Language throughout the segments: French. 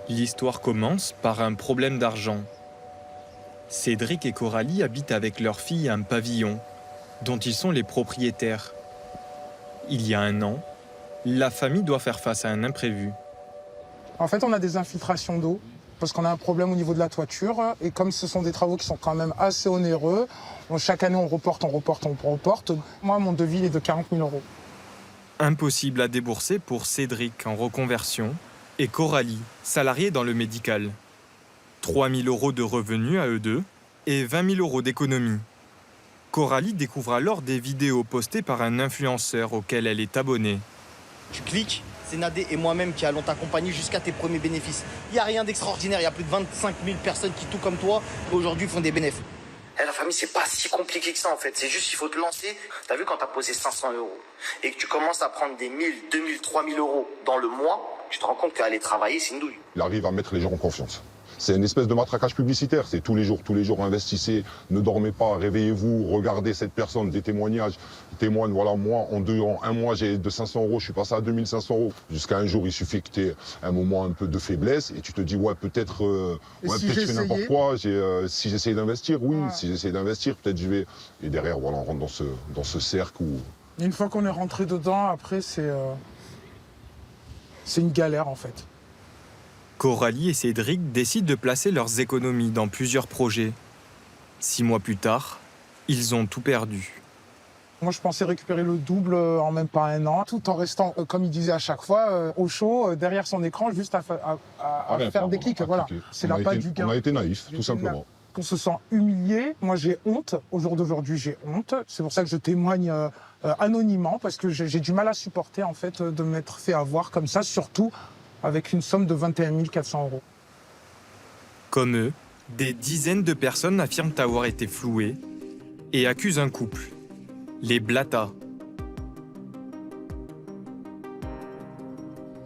L'histoire commence par un problème d'argent. Cédric et Coralie habitent avec leur fille un pavillon, dont ils sont les propriétaires. Il y a un an, la famille doit faire face à un imprévu. En fait, on a des infiltrations d'eau parce qu'on a un problème au niveau de la toiture. Et comme ce sont des travaux qui sont quand même assez onéreux, chaque année, on reporte. Moi, mon devis il est de 40 000 €. Impossible à débourser pour Cédric en reconversion et Coralie, salariée dans le médical. 3 000 € de revenus à eux deux et 20 000 € d'économies. Coralie découvre alors des vidéos postées par un influenceur auquel elle est abonnée. Tu cliques, c'est Nadé et moi-même qui allons t'accompagner jusqu'à tes premiers bénéfices. Il n'y a rien d'extraordinaire, il y a plus de 25 000 personnes qui, tout comme toi, aujourd'hui font des bénéfices. La famille, c'est pas si compliqué que ça en fait, c'est juste qu'il faut te lancer. T'as vu quand t'as posé 500 € et que tu commences à prendre des 1 000, 2 000, 3 000 € dans le mois, tu te rends compte qu'aller travailler, c'est une douille. Il arrive à mettre les gens en confiance. C'est une espèce de matraquage publicitaire. C'est tous les jours, investissez, ne dormez pas, réveillez-vous, regardez cette personne, des témoignages. Témoigne, voilà, moi, en un mois, j'ai de 500 €, je suis passé à 2 500 €. Jusqu'à un jour, il suffit que tu aies un moment un peu de faiblesse et tu te dis, peut-être si je fais n'importe quoi. Si j'essaye d'investir, oui, Ouais. si j'essaye d'investir, peut-être je vais... Et derrière, voilà, on rentre dans ce cercle où... Et une fois qu'on est rentré dedans, après, c'est une galère, en fait. Coralie et Cédric décident de placer leurs économies dans plusieurs projets. 6 mois plus tard, ils ont tout perdu. Moi, je pensais récupérer le double en même pas un an, tout en restant, comme il disait à chaque fois, au chaud, derrière son écran, juste à faire des clics. Voilà. C'est la patte du gain. On a été naïfs, tout simplement. On se sent humilié. Moi, j'ai honte. Au jour d'aujourd'hui, j'ai honte. C'est pour ça que je témoigne anonymement, parce que j'ai du mal à supporter, en fait, de m'être fait avoir comme ça, surtout avec une somme de 21 400 €. Comme eux, des dizaines de personnes affirment avoir été flouées et accusent un couple, les Blata.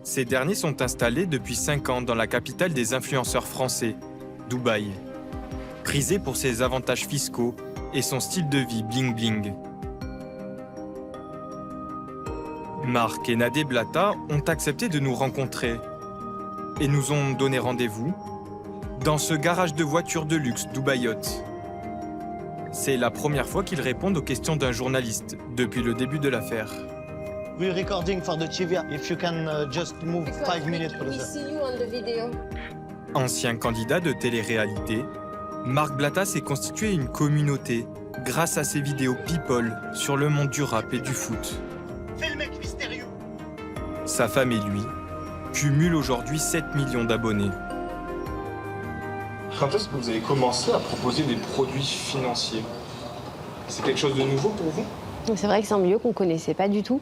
Ces derniers sont installés depuis 5 ans dans la capitale des influenceurs français, Dubaï. Prisé pour ses avantages fiscaux et son style de vie bling-bling. Marc et Nadé Blata ont accepté de nous rencontrer et nous ont donné rendez-vous dans ce garage de voitures de luxe Dubaïote. C'est la première fois qu'ils répondent aux questions d'un journaliste depuis le début de l'affaire. We're recording for the TV. If you can just move 5 minutes, We please. see you on the video. Ancien candidat de télé-réalité, Marc Blata s'est constitué une communauté grâce à ses vidéos people sur le monde du rap et du foot. Fais le mec mystérieux. Sa femme et lui cumulent aujourd'hui 7 millions d'abonnés. Quand est-ce que vous avez commencé à proposer des produits financiers? C'est quelque chose de nouveau pour vous? C'est vrai que c'est un milieu qu'on ne connaissait pas du tout,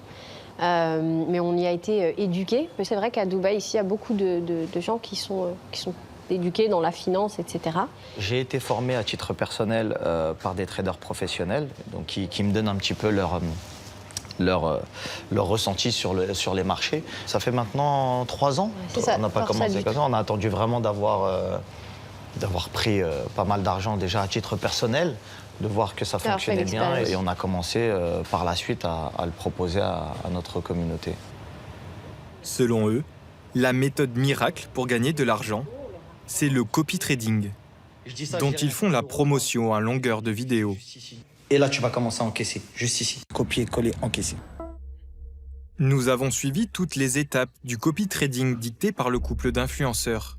mais on y a été éduqués. C'est vrai qu'à Dubaï, ici, il y a beaucoup de gens qui sont éduqués dans la finance, etc. J'ai été formé à titre personnel par des traders professionnels donc qui me donnent un petit peu leur ressenti sur les marchés. Ça fait maintenant 3 ans. C'est ça, On n'a pas force commencé adulte. comme ça. On a attendu vraiment d'avoir pris pas mal d'argent déjà à titre personnel, de voir que ça D'avoir fait fonctionnait bien l'expérience. et on a commencé par la suite à le proposer à notre communauté. Selon eux, la méthode miracle pour gagner de l'argent, c'est le copy trading, Je dis ça, dont je dis ils rien. font la promotion à longueur de vidéos. Juste ici. Et là, tu vas commencer à encaisser, juste ici. Copier, coller, encaisser. Nous avons suivi toutes les étapes du copy trading dicté par le couple d'influenceurs.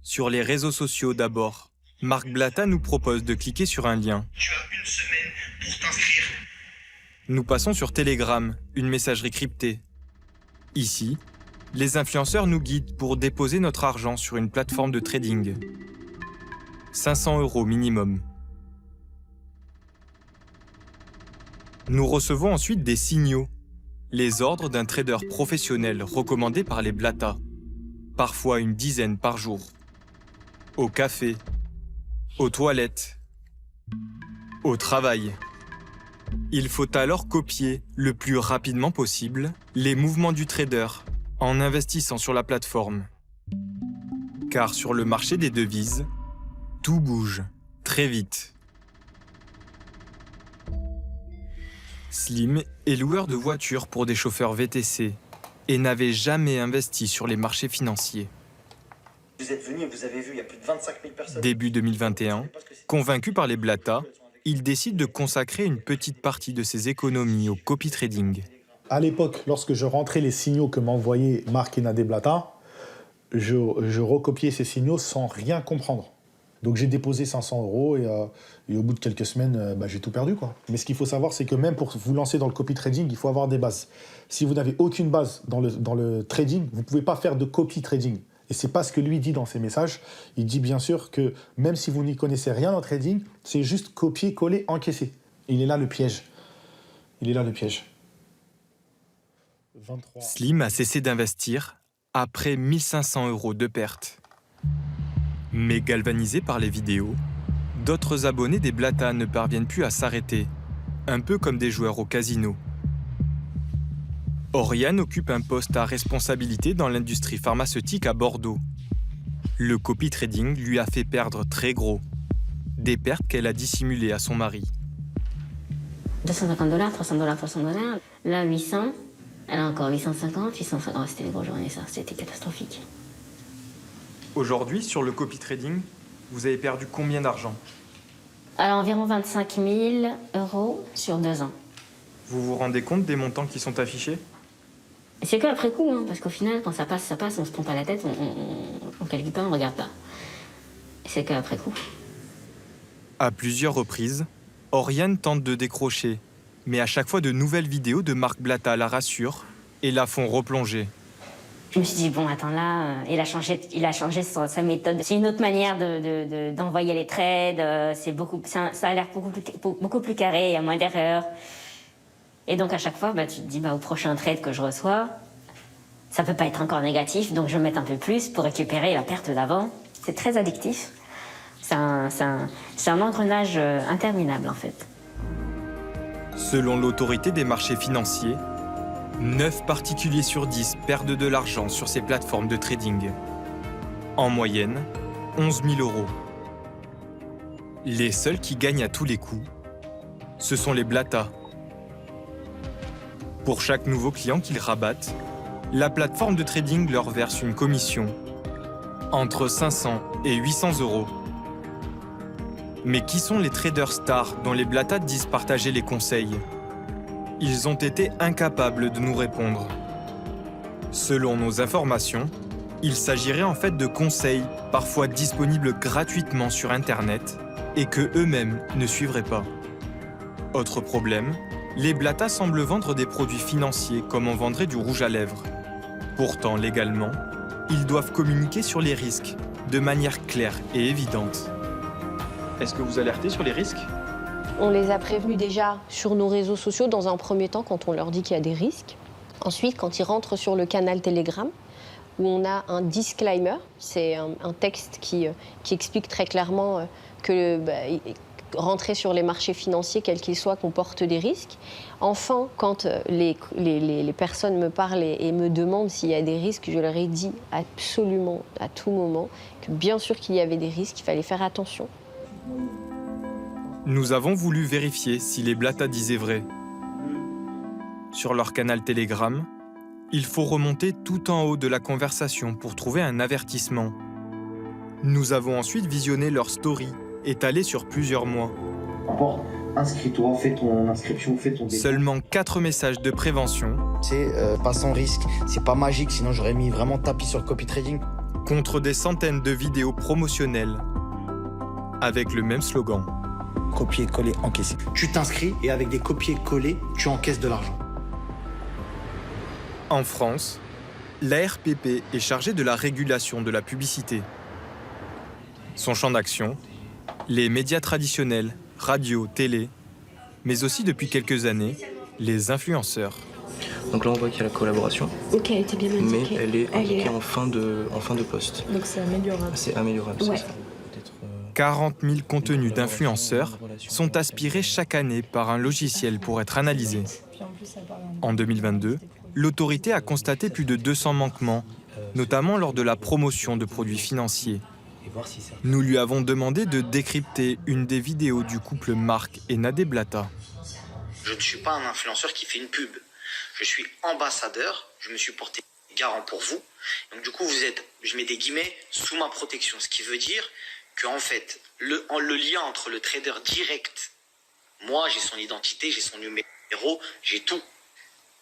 Sur les réseaux sociaux d'abord, Marc Blata nous propose de cliquer sur un lien. Tu as une semaine pour t'inscrire. Nous passons sur Telegram, une messagerie cryptée. Ici, les influenceurs nous guident pour déposer notre argent sur une plateforme de trading. 500 € minimum. Nous recevons ensuite des signaux, les ordres d'un trader professionnel recommandé par les Blata, parfois une dizaine par jour. Au café, aux toilettes, au travail. Il faut alors copier le plus rapidement possible les mouvements du trader en investissant sur la plateforme. Car sur le marché des devises, tout bouge très vite. Slim est loueur de voitures pour des chauffeurs VTC et n'avait jamais investi sur les marchés financiers. Vous êtes venus et vous avez vu, il y a plus de 25 000 personnes. Début 2021, convaincu par les Blatta, il décide de consacrer une petite partie de ses économies au copy trading. À l'époque, lorsque je rentrais les signaux que m'envoyaient Marc et Nadé Blatta, je recopiais ces signaux sans rien comprendre. Donc j'ai déposé 500 € et au bout de quelques semaines, j'ai tout perdu, quoi. Mais ce qu'il faut savoir, c'est que même pour vous lancer dans le copy trading, il faut avoir des bases. Si vous n'avez aucune base dans le trading, vous ne pouvez pas faire de copy trading. Et c'est pas ce que lui dit dans ses messages. Il dit bien sûr que même si vous n'y connaissez rien en trading, c'est juste copier, coller, encaisser. Il est là le piège. Il est là le piège. 23. Slim a cessé d'investir après 1 500 € de pertes. Mais galvanisés par les vidéos, d'autres abonnés des Blatta ne parviennent plus à s'arrêter, un peu comme des joueurs au casino. Oriane occupe un poste à responsabilité dans l'industrie pharmaceutique à Bordeaux. Le copy trading lui a fait perdre très gros, des pertes qu'elle a dissimulées à son mari. 250 $, 300 $, 300 $. Là, 800. Elle a encore 850, 850. Oh, c'était des grosses journées, ça. C'était catastrophique. Aujourd'hui, sur le copy trading, vous avez perdu combien d'argent? Alors, environ 25 000 € sur 2 ans. Vous vous rendez compte des montants qui sont affichés? C'est qu'après coup, hein, parce qu'au final, quand ça passe, on se prend pas la tête, on calcule pas, on regarde pas. C'est qu'après coup. À plusieurs reprises, Oriane tente de décrocher, mais à chaque fois de nouvelles vidéos de Marc Blatta la rassurent et la font replonger. Je me suis dit, bon, attends, là, il a changé sa méthode. C'est une autre manière d'envoyer les trades, ça a l'air beaucoup plus carré, il y a moins d'erreurs. Et donc, à chaque fois, tu te dis, au prochain trade que je reçois, ça peut pas être encore négatif, donc je vais mettre un peu plus pour récupérer la perte d'avant. C'est très addictif. C'est un engrenage interminable, en fait. Selon l'autorité des marchés financiers, 9 particuliers sur 10 perdent de l'argent sur ces plateformes de trading. En moyenne, 11 000 €. Les seuls qui gagnent à tous les coups, ce sont les Blatta. Pour chaque nouveau client qu'ils rabattent, la plateforme de trading leur verse une commission, entre 500 et 800 €. Mais qui sont les traders stars dont les Blatta disent partager les conseils? Ils ont été incapables de nous répondre. Selon nos informations, il s'agirait en fait de conseils, parfois disponibles gratuitement sur Internet, et que eux-mêmes ne suivraient pas. Autre problème, les Blatta semblent vendre des produits financiers comme on vendrait du rouge à lèvres. Pourtant, légalement, ils doivent communiquer sur les risques de manière claire et évidente. Est-ce que vous alertez sur les risques? On les a prévenus déjà sur nos réseaux sociaux dans un premier temps quand on leur dit qu'il y a des risques. Ensuite, quand ils rentrent sur le canal Telegram, où on a un disclaimer, c'est un texte qui explique très clairement que rentrer sur les marchés financiers, quels qu'ils soient, comporte des risques. Enfin, quand les personnes me parlent et me demandent s'il y a des risques, je leur ai dit absolument à tout moment que bien sûr qu'il y avait des risques, qu'il fallait faire attention. Nous avons voulu vérifier si les Blatta disaient vrai. Sur leur canal Telegram, il faut remonter tout en haut de la conversation pour trouver un avertissement. Nous avons ensuite visionné leur story, étalée sur plusieurs mois. D'abord, inscris-toi, fais ton inscription, fais ton début. Seulement 4 messages de prévention. C'est pas sans risque, c'est pas magique, sinon j'aurais mis vraiment tapis sur le copy trading. Contre des centaines de vidéos promotionnelles, avec le même slogan. Copier-coller, encaisser. Tu t'inscris et avec des copier-coller, tu encaisses de l'argent. En France, l'ARPP est chargée de la régulation de la publicité. Son champ d'action, les médias traditionnels, radio, télé, mais aussi depuis quelques années, les influenceurs. Donc là, on voit qu'il y a la collaboration. Ok, elle était bien indiquée. Mais elle est indiquée en fin de poste. Donc c'est améliorable. C'est améliorable, Ouais. c'est ça. 40 000 contenus d'influenceurs sont aspirés chaque année par un logiciel pour être analysés. En 2022, l'autorité a constaté plus de 200 manquements, notamment lors de la promotion de produits financiers. Nous lui avons demandé de décrypter une des vidéos du couple Marc et Nadé Blatta. Je ne suis pas un influenceur qui fait une pub. Je suis ambassadeur, je me suis porté garant pour vous. Donc du coup, vous êtes, je mets des guillemets, sous ma protection. Ce qui veut dire que en fait, le lien entre le trader direct, moi j'ai son identité, j'ai son numéro, j'ai tout.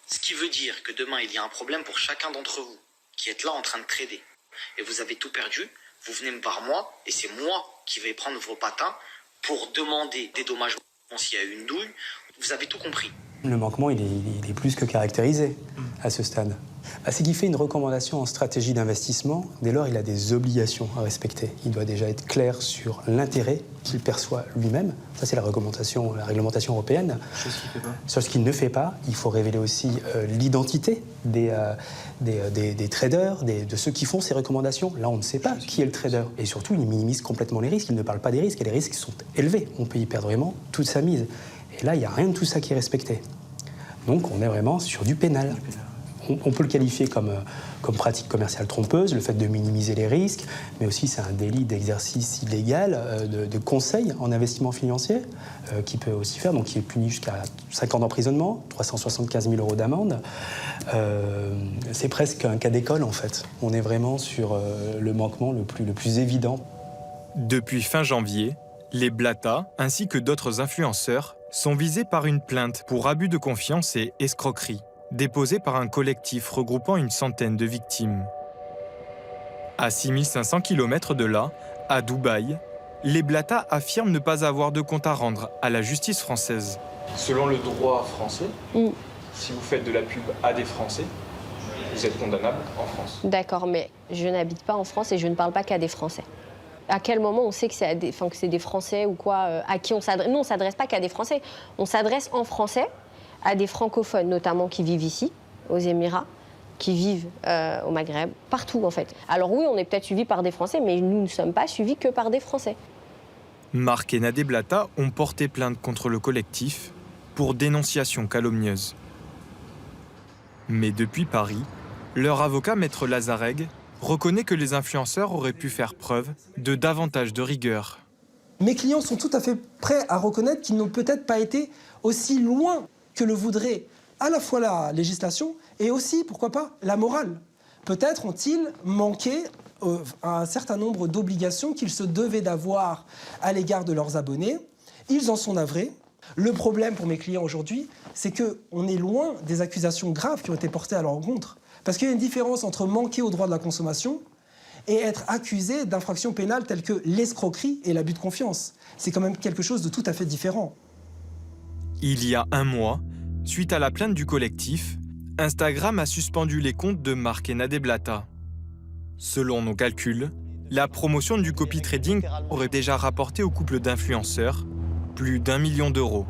Ce qui veut dire que demain, il y a un problème pour chacun d'entre vous qui êtes là en train de trader. Et vous avez tout perdu, vous venez me voir moi, et c'est moi qui vais prendre vos patins pour demander des dommagements s'il y a eu une douille. Vous avez tout compris. Le manquement, il est plus que caractérisé à ce stade. C'est qu'il fait une recommandation en stratégie d'investissement. Dès lors, il a des obligations à respecter. Il doit déjà être clair sur l'intérêt qu'il perçoit lui-même. Ça, c'est la réglementation européenne. Chose qu'il fait pas. Sur ce qu'il ne fait pas, il faut révéler aussi l'identité des traders, de ceux qui font ces recommandations. Là, on ne sait pas qui est le trader. Et surtout, il minimise complètement les risques. Il ne parle pas des risques. Et les risques sont élevés. On peut y perdre vraiment toute sa mise. Et là, il n'y a rien de tout ça qui est respecté. Donc, on est vraiment sur du pénal. On peut le qualifier comme pratique commerciale trompeuse, le fait de minimiser les risques, mais aussi c'est un délit d'exercice illégal de conseil en investissement financier qui peut aussi faire, donc qui est puni jusqu'à 5 ans d'emprisonnement, 375 000 € d'amende. C'est presque un cas d'école en fait. On est vraiment sur le manquement le plus évident. Depuis fin janvier, les Blata, ainsi que d'autres influenceurs, sont visés par une plainte pour abus de confiance et escroquerie, déposée par un collectif regroupant une centaine de victimes. À 6500 km de là, à Dubaï, les Blata affirment ne pas avoir de compte à rendre à la justice française. Selon le droit français, si vous faites de la pub à des Français, vous êtes condamnable en France. D'accord, mais je n'habite pas en France et je ne parle pas qu'à des Français. À quel moment on sait que c'est des Français ou quoi, à qui on s'adresse? Nous, on ne s'adresse pas qu'à des Français. On s'adresse en français à des francophones, notamment qui vivent ici, aux Émirats, qui vivent au Maghreb, partout en fait. Alors oui, on est peut-être suivis par des Français, mais nous ne sommes pas suivis que par des Français. Marc et Nadé Blata ont porté plainte contre le collectif pour dénonciation calomnieuse. Mais depuis Paris, leur avocat, Maître Lazareg, reconnaît que les influenceurs auraient pu faire preuve de davantage de rigueur. Mes clients sont tout à fait prêts à reconnaître qu'ils n'ont peut-être pas été aussi loin que le voudrait à la fois la législation et aussi, pourquoi pas, la morale. Peut-être ont-ils manqué un certain nombre d'obligations qu'ils se devaient d'avoir à l'égard de leurs abonnés. Ils en sont navrés. Le problème pour mes clients aujourd'hui, c'est qu'on est loin des accusations graves qui ont été portées à leur encontre. Parce qu'il y a une différence entre manquer au droit de la consommation et être accusé d'infractions pénales telles que l'escroquerie et l'abus de confiance. C'est quand même quelque chose de tout à fait différent. Il y a un mois, suite à la plainte du collectif, Instagram a suspendu les comptes de Marc et Nadé Blata. Selon nos calculs, la promotion du copy trading aurait déjà rapporté au couple d'influenceurs plus d'1 million d'euros.